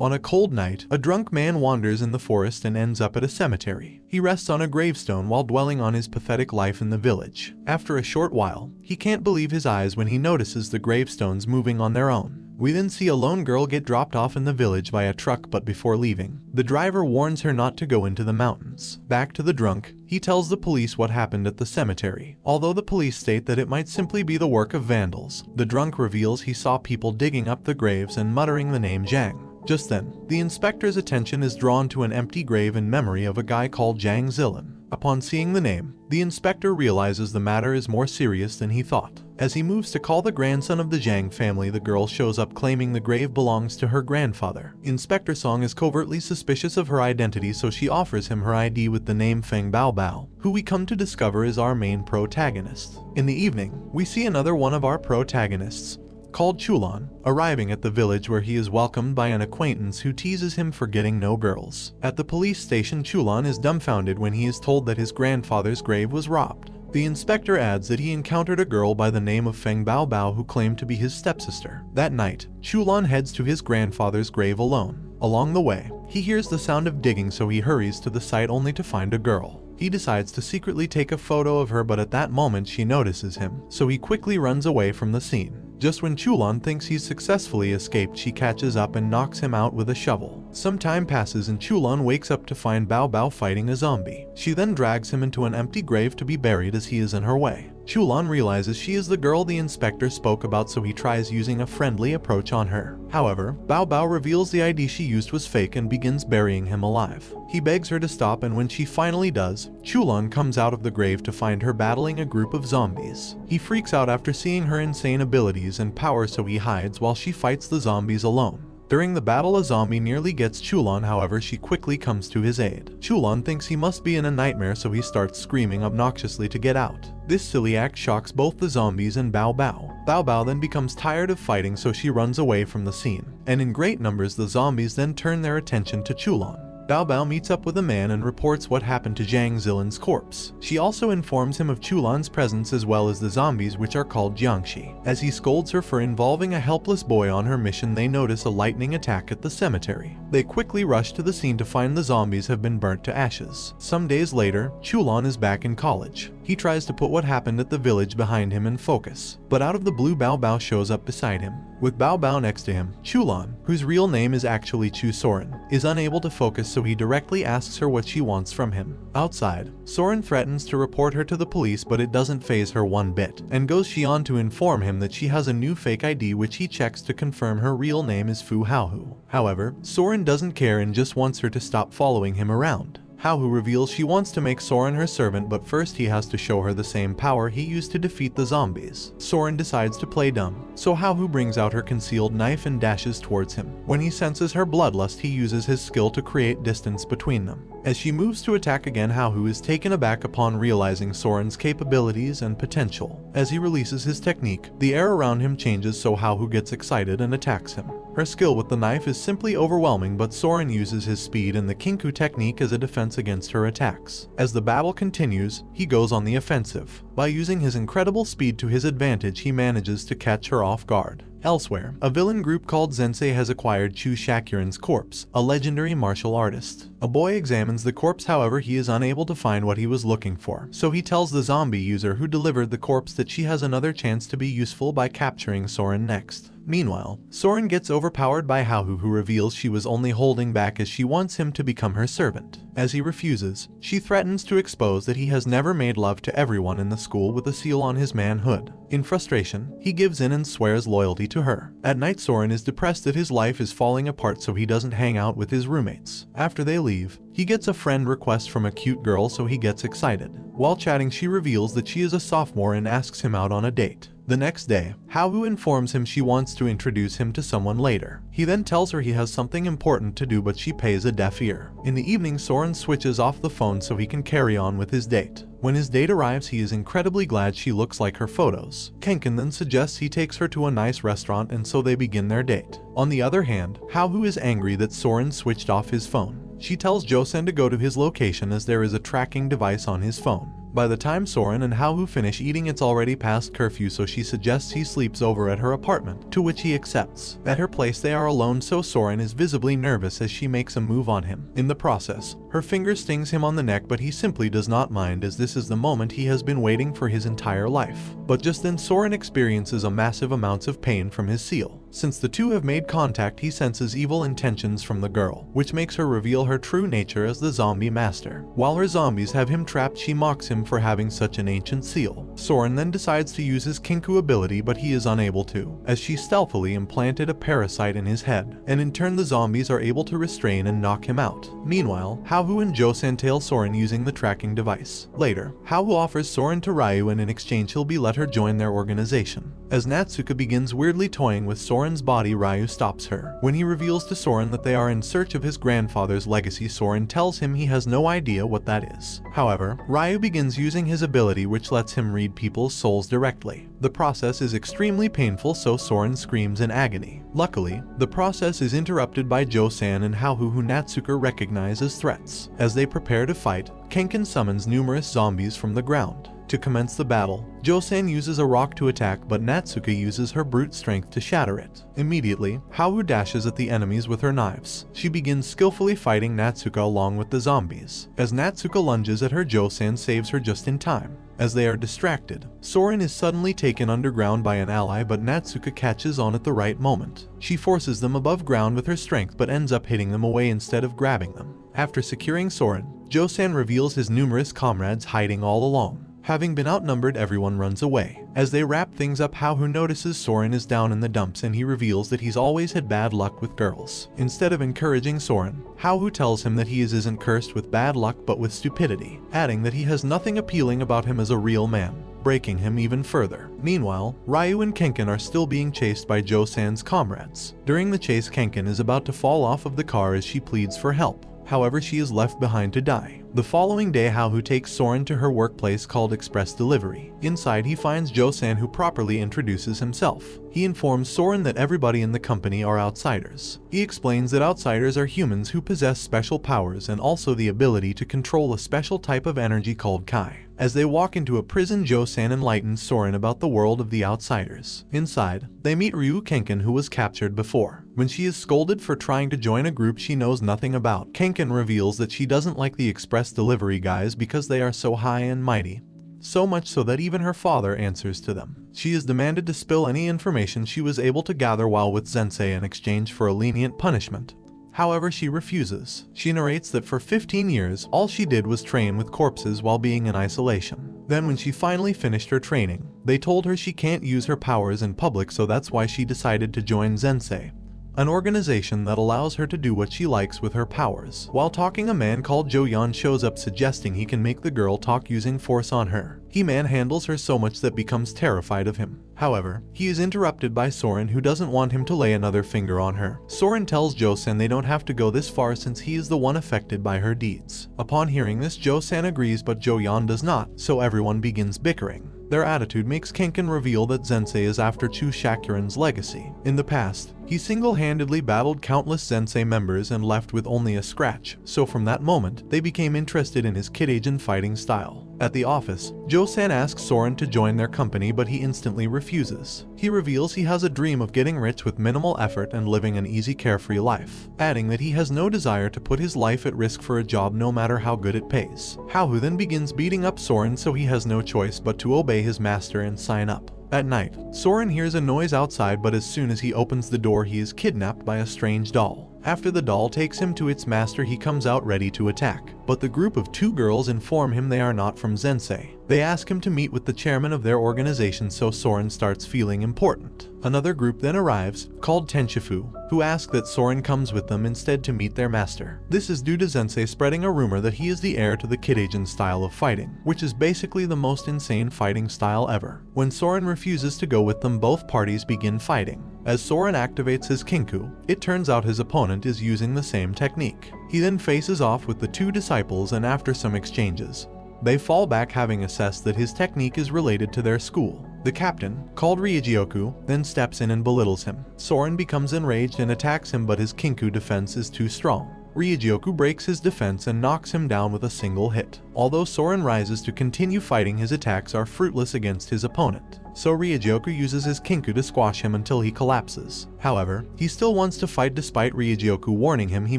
On a cold night, a drunk man wanders in the forest and ends up at a cemetery. He rests on a gravestone while dwelling on his pathetic life in the village. After a short while, he can't believe his eyes when he notices the gravestones moving on their own. We then see a lone girl get dropped off in the village by a truck, but before leaving, the driver warns her not to go into the mountains. Back to the drunk, he tells the police what happened at the cemetery. Although the police state that it might simply be the work of vandals, the drunk reveals he saw people digging up the graves and muttering the name Zhang. Just then, the inspector's attention is drawn to an empty grave in memory of a guy called Zhang Zilan. Upon seeing the name, the inspector realizes the matter is more serious than he thought. As he moves to call the grandson of the Zhang family, the girl shows up claiming the grave belongs to her grandfather. Inspector Song is covertly suspicious of her identity, so she offers him her ID with the name Feng Bao Bao, who we come to discover is our main protagonist. In the evening, we see another one of our protagonists, called Chulan, arriving at the village where he is welcomed by an acquaintance who teases him for getting no girls. At the police station, Chulan is dumbfounded when he is told that his grandfather's grave was robbed. The inspector adds that he encountered a girl by the name of Feng Bao Bao who claimed to be his stepsister. That night, Chulan heads to his grandfather's grave alone. Along the way, he hears the sound of digging, so he hurries to the site only to find a girl. He decides to secretly take a photo of her, but at that moment she notices him, so he quickly runs away from the scene. Just when Chulan thinks he's successfully escaped, she catches up and knocks him out with a shovel. Some time passes and Chulan wakes up to find Bao Bao fighting a zombie. She then drags him into an empty grave to be buried as he is in her way. Chulan realizes she is the girl the inspector spoke about, so he tries using a friendly approach on her. However, Bao Bao reveals the ID she used was fake and begins burying him alive. He begs her to stop, and when she finally does, Chulan comes out of the grave to find her battling a group of zombies. He freaks out after seeing her insane abilities and power, so he hides while she fights the zombies alone. During the battle, a zombie nearly gets Chulan, however she quickly comes to his aid. Chulan thinks he must be in a nightmare, so he starts screaming obnoxiously to get out. This silly act shocks both the zombies and Bao Bao. Bao Bao then becomes tired of fighting, so she runs away from the scene. And in great numbers, the zombies then turn their attention to Chulan. Bao Bao meets up with a man and reports what happened to Zhang Zilan's corpse. She also informs him of Chulan's presence as well as the zombies, which are called Jiangxi. As he scolds her for involving a helpless boy on her mission, they notice a lightning attack at the cemetery. They quickly rush to the scene to find the zombies have been burnt to ashes. Some days later, Chulan is back in college. He tries to put what happened at the village behind him in focus, but out of the blue Bao Bao shows up beside him. With Bao Bao next to him, Chulan, whose real name is actually Cho Soran, is unable to focus, so he directly asks her what she wants from him. Outside, Soran threatens to report her to the police, but it doesn't faze her one bit, and goes on to inform him that she has a new fake ID, which he checks to confirm her real name is Fu Haohu. However, Soran doesn't care and just wants her to stop following him around. Haohu reveals she wants to make Soran her servant, but first he has to show her the same power he used to defeat the zombies. Soran decides to play dumb, so Haohu brings out her concealed knife and dashes towards him. When he senses her bloodlust, he uses his skill to create distance between them. As she moves to attack again, Haohu is taken aback upon realizing Soran's capabilities and potential. As he releases his technique, the air around him changes, so Haohu gets excited and attacks him. Her skill with the knife is simply overwhelming, but Soran uses his speed and the Kinku technique as a defense against her attacks. As the battle continues, he goes on the offensive. By using his incredible speed to his advantage, he manages to catch her off guard. Elsewhere, a villain group called Zensei has acquired Chu Shakuran's corpse, a legendary martial artist. A boy examines the corpse, however he is unable to find what he was looking for, so he tells the zombie user who delivered the corpse that she has another chance to be useful by capturing Soran next. Meanwhile, Soran gets overpowered by Haohu, who reveals she was only holding back as she wants him to become her servant. As he refuses, she threatens to expose that he has never made love to everyone in the school with a seal on his manhood. In frustration, he gives in and swears loyalty to her. At night, Soran is depressed that his life is falling apart, so he doesn't hang out with his roommates. After they leave, he gets a friend request from a cute girl, so he gets excited. While chatting, she reveals that she is a sophomore and asks him out on a date. The next day, Haohu informs him she wants to introduce him to someone later. He then tells her he has something important to do, but she pays a deaf ear. In the evening, Soran switches off the phone so he can carry on with his date. When his date arrives, he is incredibly glad she looks like her photos. Kenken then suggests he takes her to a nice restaurant, and so they begin their date. On the other hand, Haohu is angry that Soran switched off his phone. She tells Josen to go to his location as there is a tracking device on his phone. By the time Soran and Haohu finish eating, it's already past curfew, so she suggests he sleeps over at her apartment, to which he accepts. At her place they are alone, so Soran is visibly nervous as she makes a move on him. In the process, her finger stings him on the neck, but he simply does not mind, as this is the moment he has been waiting for his entire life. But just then Soran experiences a massive amount of pain from his seal. Since the two have made contact, he senses evil intentions from the girl, which makes her reveal her true nature as the zombie master. While her zombies have him trapped, she mocks him for having such an ancient seal. Soran then decides to use his Kinku ability, but he is unable to, as she stealthily implanted a parasite in his head, and in turn the zombies are able to restrain and knock him out. Meanwhile, Haohu and Josan tail Soran using the tracking device. Later, Haohu offers Soran to Ryu, and in exchange he'll be let her join their organization. As Natsuka begins weirdly toying with Soran's body, Ryu stops her. When he reveals to Soran that they are in search of his grandfather's legacy, Soran tells him he has no idea what that is. However, Ryu begins using his ability, which lets him read people's souls directly. The process is extremely painful, so Soran screams in agony. Luckily, the process is interrupted by Josan and Haohu, who Natsuka recognize as threats. As they prepare to fight, Kenken summons numerous zombies from the ground. To commence the battle, Josan uses a rock to attack, but Natsuka uses her brute strength to shatter it. Immediately, Haohu dashes at the enemies with her knives. She begins skillfully fighting Natsuka along with the zombies. As Natsuka lunges at her, Josan saves her just in time. As they are distracted, Soran is suddenly taken underground by an ally, but Natsuka catches on at the right moment. She forces them above ground with her strength, but ends up hitting them away instead of grabbing them. After securing Soran, Josan reveals his numerous comrades hiding all along. Having been outnumbered, everyone runs away. As they wrap things up, Haohu notices Soran is down in the dumps, and he reveals that he's always had bad luck with girls. Instead of encouraging Soran, Haohu tells him that he isn't cursed with bad luck but with stupidity, adding that he has nothing appealing about him as a real man, breaking him even further. Meanwhile, Ryu and Kenken are still being chased by Josan's comrades. During the chase, Kenken is about to fall off of the car as she pleads for help. However, she is left behind to die. The following day, Haohu takes Soran to her workplace called Express Delivery. Inside, he finds Josan, who properly introduces himself. He informs Soran that everybody in the company are outsiders. He explains that outsiders are humans who possess special powers and also the ability to control a special type of energy called Kai. As they walk into a prison, Josan enlightens Soran about the world of the outsiders. Inside, they meet Ryu Kenken, who was captured before. When she is scolded for trying to join a group she knows nothing about, Kenken reveals that she doesn't like the Express Delivery guys because they are so high and mighty. So much so that even her father answers to them. She is demanded to spill any information she was able to gather while with Sensei in exchange for a lenient punishment. However, she refuses. She narrates that for 15 years, all she did was train with corpses while being in isolation. Then when she finally finished her training, they told her she can't use her powers in public, so that's why she decided to join Sensei, an organization that allows her to do what she likes with her powers. While talking, a man called Jo Yan shows up, suggesting he can make the girl talk using force on her. He manhandles her so much that becomes terrified of him. However, he is interrupted by Soran, who doesn't want him to lay another finger on her. Soran tells Josan they don't have to go this far since he is the one affected by her deeds. Upon hearing this, Josan agrees, but Jo Yan does not, so everyone begins bickering. Their attitude makes Kenken reveal that Sensei is after Chu Shakuran's legacy. In the past, he single-handedly battled countless Sensei members and left with only a scratch, so from that moment, they became interested in his kid agent fighting style. At the office, Josan asks Soran to join their company, but he instantly refuses. He reveals he has a dream of getting rich with minimal effort and living an easy, carefree life, adding that he has no desire to put his life at risk for a job no matter how good it pays. Haohu then begins beating up Soran, so he has no choice but to obey his master and sign up. At night, Soran hears a noise outside, but as soon as he opens the door, he is kidnapped by a strange doll. After the doll takes him to its master, he comes out ready to attack, but the group of two girls inform him they are not from Sensei. They ask him to meet with the chairman of their organization, so Soran starts feeling important. Another group then arrives, called Tenshifu, who ask that Soran comes with them instead to meet their master. This is due to Sensei spreading a rumor that he is the heir to the Kid-Agent style of fighting, which is basically the most insane fighting style ever. When Soran refuses to go with them, both parties begin fighting. As Soran activates his Kinku, it turns out his opponent is using the same technique. He then faces off with the two disciples, and after some exchanges, they fall back, having assessed that his technique is related to their school. The captain, called Ryujioku, then steps in and belittles him. Soran becomes enraged and attacks him, but his Kinku defense is too strong. Ryujoku breaks his defense and knocks him down with a single hit. Although Soran rises to continue fighting, his attacks are fruitless against his opponent, so Ryujoku uses his Kinku to squash him until he collapses. However, he still wants to fight despite Ryujoku warning him he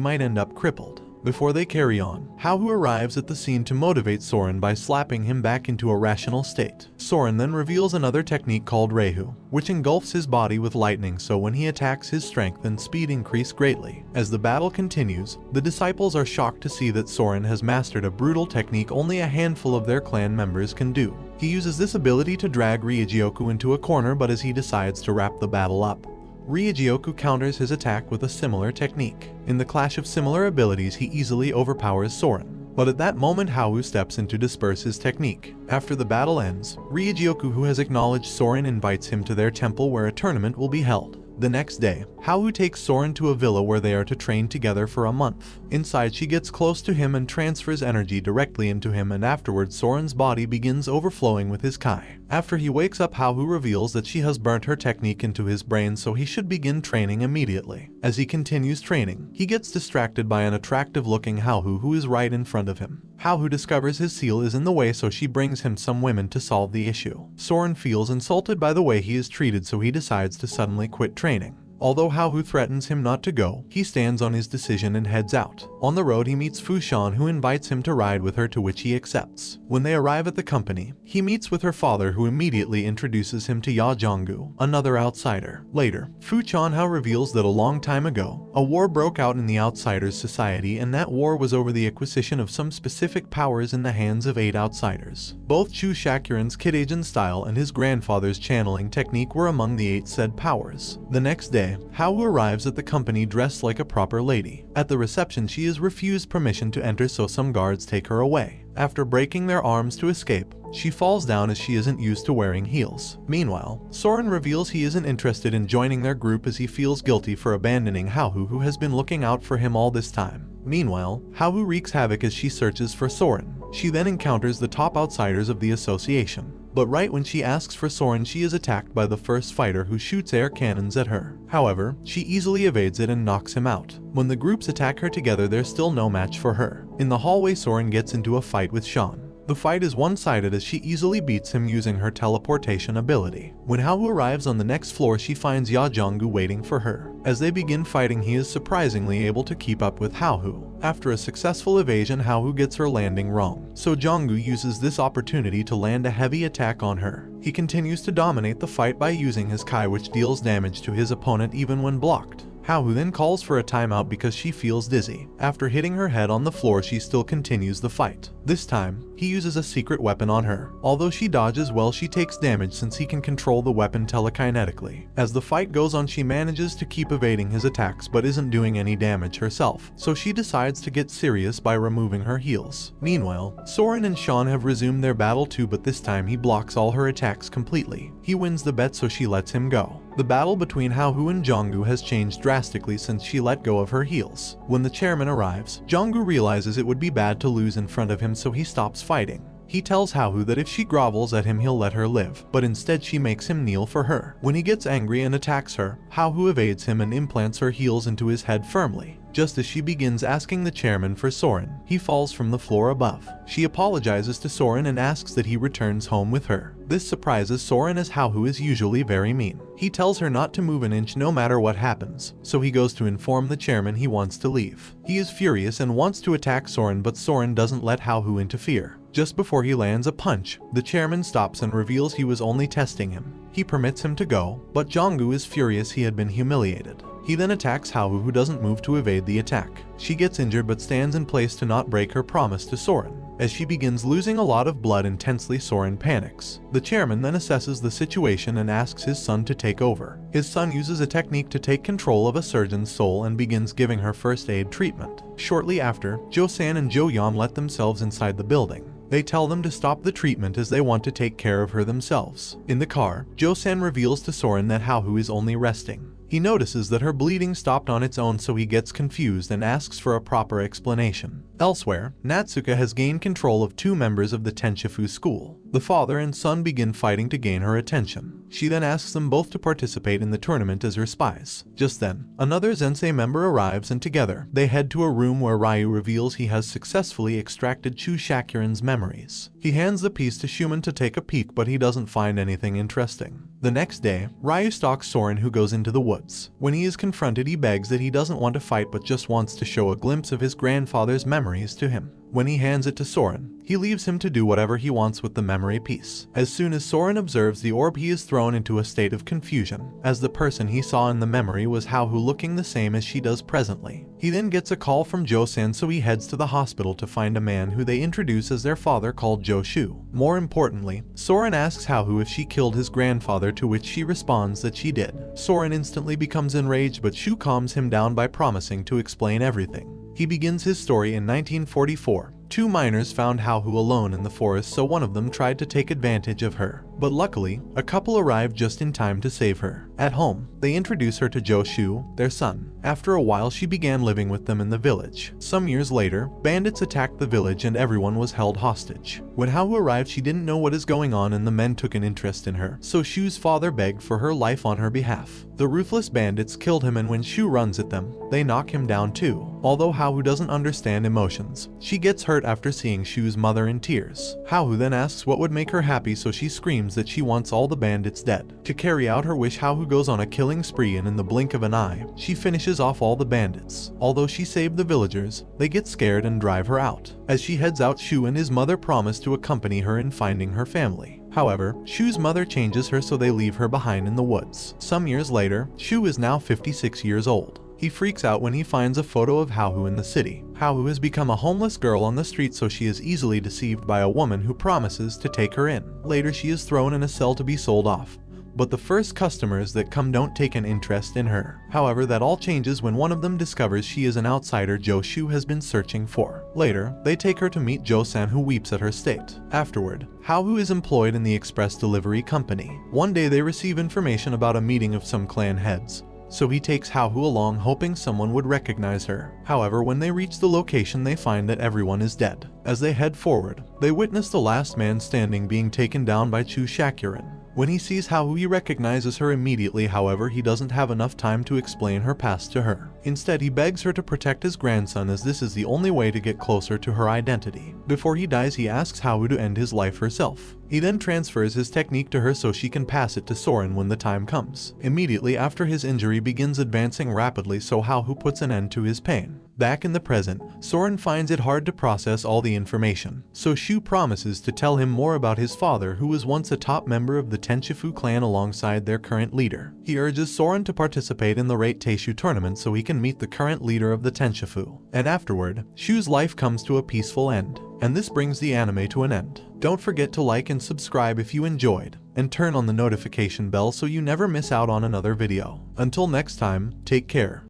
might end up crippled. Before they carry on, Haohu arrives at the scene to motivate Soran by slapping him back into a rational state. Soran then reveals another technique called Reihu, which engulfs his body with lightning, so when he attacks, his strength and speed increase greatly. As the battle continues, the disciples are shocked to see that Soran has mastered a brutal technique only a handful of their clan members can do. He uses this ability to drag Ryujoku into a corner, but as he decides to wrap the battle up, Ryujoku counters his attack with a similar technique. In the clash of similar abilities, he easily overpowers Soran. But at that moment, Haohu steps in to disperse his technique. After the battle ends, Ryujoku, who has acknowledged Soran, invites him to their temple where a tournament will be held. The next day, Haohu takes Soran to a villa where they are to train together for a month. Inside, she gets close to him and transfers energy directly into him, and afterwards Soran's body begins overflowing with his kai. After he wakes up, Haohu reveals that she has burnt her technique into his brain, so he should begin training immediately. As he continues training, he gets distracted by an attractive-looking Haohu who is right in front of him. Haohu discovers his seal is in the way, so she brings him some women to solve the issue. Soran feels insulted by the way he is treated, so he decides to suddenly quit training. Although Haohu threatens him not to go, he stands on his decision and heads out. On the road, he meets Fushan, who invites him to ride with her, to which he accepts. When they arrive at the company, he meets with her father, who immediately introduces him to Ya Jonggu, another outsider. Later, Fu Chanhao reveals that a long time ago, a war broke out in the Outsiders Society, and that war was over the acquisition of some specific powers in the hands of 8 outsiders. Both Chu Shakuran's Kidajin style and his grandfather's channeling technique were among the 8 said powers. The next day, Haohu arrives at the company dressed like a proper lady. At the reception, she is refused permission to enter, so some guards take her away. After breaking their arms to escape, she falls down as she isn't used to wearing heels. Meanwhile, Soran reveals he isn't interested in joining their group as he feels guilty for abandoning Haohu, who has been looking out for him all this time. Meanwhile, Haohu wreaks havoc as she searches for Soran. She then encounters the top outsiders of the association. But right when she asks for Soran, she is attacked by the first fighter, who shoots air cannons at her. However, she easily evades it and knocks him out. When the groups attack her together, there's still no match for her. In the hallway, Soran gets into a fight with Sean. The fight is one-sided as she easily beats him using her teleportation ability. When Haohu arrives on the next floor, she finds Ya Jonggu waiting for her. As they begin fighting, he is surprisingly able to keep up with Haohu. After a successful evasion, Haohu gets her landing wrong, so Jonggu uses this opportunity to land a heavy attack on her. He continues to dominate the fight by using his kai, which deals damage to his opponent even when blocked. Haohu then calls for a timeout because she feels dizzy. After hitting her head on the floor, she still continues the fight. This time, he uses a secret weapon on her. Although she dodges well, she takes damage since he can control the weapon telekinetically. As the fight goes on, she manages to keep evading his attacks but isn't doing any damage herself, so she decides to get serious by removing her heels. Meanwhile, Soran and Sean have resumed their battle too, but this time he blocks all her attacks completely. He wins the bet, so she lets him go. The battle between Haohu and Jonggu has changed drastically since she let go of her heels. When the chairman arrives, Jonggu realizes it would be bad to lose in front of him, so he stops fighting. He tells Haohu that if she grovels at him, he'll let her live, but instead she makes him kneel for her. When he gets angry and attacks her, Haohu evades him and implants her heels into his head firmly. Just as she begins asking the chairman for Soran, he falls from the floor above. She apologizes to Soran and asks that he returns home with her. This surprises Soran as Haohu is usually very mean. He tells her not to move an inch no matter what happens, so he goes to inform the chairman he wants to leave. He is furious and wants to attack Soran, but Soran doesn't let Haohu interfere. Just before he lands a punch, the chairman stops and reveals he was only testing him. He permits him to go, but Jonggu is furious he had been humiliated. He then attacks Haohu, who doesn't move to evade the attack. She gets injured but stands in place to not break her promise to Soran. As she begins losing a lot of blood intensely, Soran panics. The chairman then assesses the situation and asks his son to take over. His son uses a technique to take control of a surgeon's soul and begins giving her first aid treatment. Shortly after, Jo-san and Jo-yeon let themselves inside the building. They tell them to stop the treatment as they want to take care of her themselves. In the car, Jo-san reveals to Soran that Haohu is only resting. He notices that her bleeding stopped on its own, so he gets confused and asks for a proper explanation. Elsewhere, Natsuka has gained control of two members of the Tenshifu school. The father and son begin fighting to gain her attention. She then asks them both to participate in the tournament as her spies. Just then, another Zensei member arrives and together, they head to a room where Ryu reveals he has successfully extracted Cho Soran's memories. He hands the piece to Shuman to take a peek, but he doesn't find anything interesting. The next day, Ryu stalks Soran, who goes into the woods. When he is confronted, he begs that he doesn't want to fight but just wants to show a glimpse of his grandfather's memories to him. When he hands it to Soran, he leaves him to do whatever he wants with the memory piece. As soon as Soran observes the orb, he is thrown into a state of confusion, as the person he saw in the memory was Haohu, looking the same as she does presently. He then gets a call from Jo-san, so he heads to the hospital to find a man who they introduce as their father called Jo-shu. More importantly, Soran asks Haohu if she killed his grandfather, to which she responds that she did. Soran instantly becomes enraged, but Shu calms him down by promising to explain everything. He begins his story in 1944. Two miners found Haohu alone in the forest, so one of them tried to take advantage of her. But luckily, a couple arrived just in time to save her. At home, they introduce her to Jo-shu, their son. After a while, she began living with them in the village. Some years later, bandits attacked the village and everyone was held hostage. When Haohu arrived, she didn't know what is going on and the men took an interest in her, so Shu's father begged for her life on her behalf. The ruthless bandits killed him, and when Shu runs at them, they knock him down too. Although Haohu doesn't understand emotions, she gets hurt after seeing Shu's mother in tears. Haohu then asks what would make her happy, so she screams that she wants all the bandits dead. To carry out her wish, Haohu goes on a killing spree, and in the blink of an eye, she finishes off all the bandits. Although she saved the villagers, they get scared and drive her out. As she heads out, Shu and his mother promise to accompany her in finding her family. However, Shu's mother changes her, so they leave her behind in the woods. Some years later, Shu is now 56 years old. He freaks out when he finds a photo of Haohu in the city. Haohu has become a homeless girl on the street, so she is easily deceived by a woman who promises to take her in. Later, she is thrown in a cell to be sold off. But the first customers that come don't take an interest in her. However, that all changes when one of them discovers she is an outsider Jo-shu has been searching for. Later, they take her to meet Jo-san, who weeps at her state. Afterward, Haohu is employed in the express delivery company. One day they receive information about a meeting of some clan heads, so he takes Haohu along, hoping someone would recognize her. However, when they reach the location, they find that everyone is dead. As they head forward, they witness the last man standing being taken down by Cho Soran. When he sees Haohu, he recognizes her immediately. However, he doesn't have enough time to explain her past to her. Instead, he begs her to protect his grandson, as this is the only way to get closer to her identity. Before he dies, he asks Haohu to end his life herself. He then transfers his technique to her so she can pass it to Soran when the time comes. Immediately after, his injury begins advancing rapidly, so Haohu puts an end to his pain. Back in the present, Soran finds it hard to process all the information, so Shu promises to tell him more about his father, who was once a top member of the Tenshifu clan alongside their current leader. He urges Soran to participate in the Rate Teishu tournament so he can meet the current leader of the Tenshifu. And afterward, Shu's life comes to a peaceful end. And this brings the anime to an end. Don't forget to like and subscribe if you enjoyed, and turn on the notification bell so you never miss out on another video. Until next time, take care.